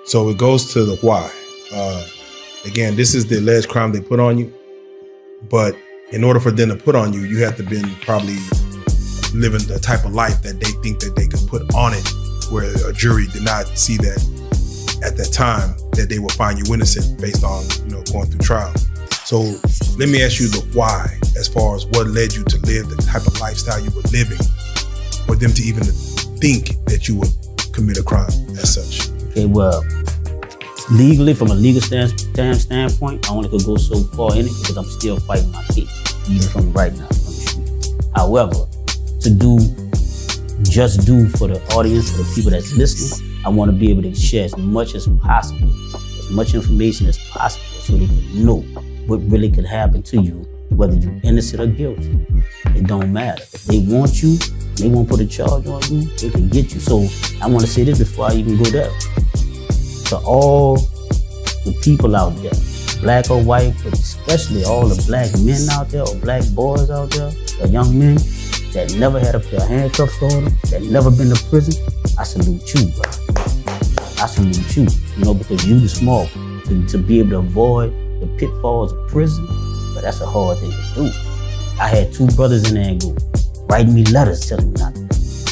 So it goes to the why. Again, this is the alleged crime they put on you, but in order for them to put on you, you have to been probably living the type of life that they think that they could put on it, where a jury did not see that at that time that they will find you innocent based on going through trial. So let me ask you the why, as far as what led you to live the type of lifestyle you were living, for them to even think that you would commit a crime as such. Okay, well, legally, from a legal standpoint, I only could go so far in it because I'm still fighting my case, even from right now, from the street. However, to just do for the audience, for the people that's listening, I want to be able to share as much as possible, as much information as possible, so they can know what really could happen to you, whether you're innocent or guilty. It don't matter. If they want you, they won't put a charge on you, they can get you. So I want to say this before I even go there. To all the people out there, black or white, but especially all the black men out there or black boys out there, or young men that never had a pair of handcuffs on them, that never been to prison, I salute you, bro. I salute you, because you the small to be able to avoid the pitfalls of prison, but that's a hard thing to do. I had 2 brothers in there and go, writing me letters telling me not to,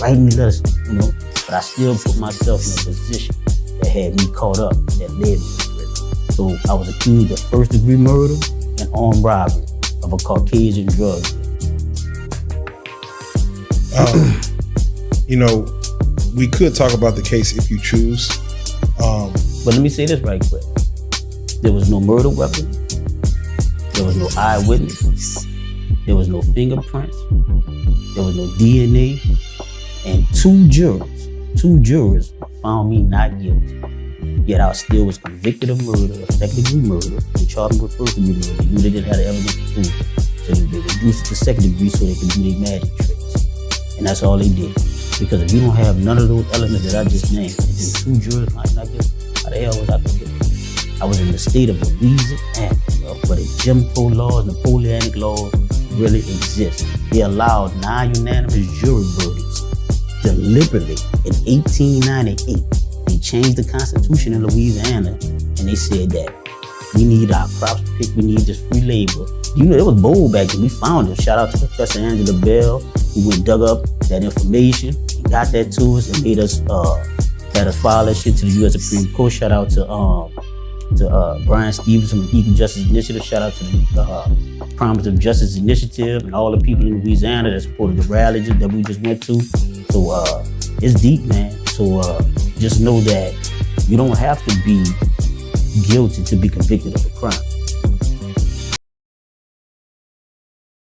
writing me letters, but I still put myself in a position that had me caught up, that led me to prison. So I was accused of first-degree murder and armed robbery of a Caucasian drug dealer. We could talk about the case if you choose. But let me say this right quick. There was no murder weapon. There was no eyewitness. There was no fingerprints. There was no DNA. And 2 jurors found me not guilty. Yet I still was convicted of murder, of second-degree murder, and charged me with first-degree murder. They didn't have the evidence to prove it. So they reduced it to second degree so they could do their magic tricks. And that's all they did. Because if you don't have none of those elements that I just named, and then 2 jurors found not guilty, how the hell was I convicted? I was in the state of Louisiana, where the Jim Crow laws, Napoleonic laws really exist. They allowed non-unanimous jury verdicts deliberately in 1898. They changed the Constitution in Louisiana, and they said that we need our crops picked, we need this free labor. It was bold back then. We found it. Shout out to Professor Angela Bell, who went dug up that information, and got that to us, and made us had us file that shit to the U.S. Supreme Court. Shout out to Brian Stevens from the Equal Justice Initiative. Shout out to the Promise of Justice Initiative and all the people in Louisiana that supported the rally that we just went to. So it's deep, man. So just know that you don't have to be guilty to be convicted of a crime.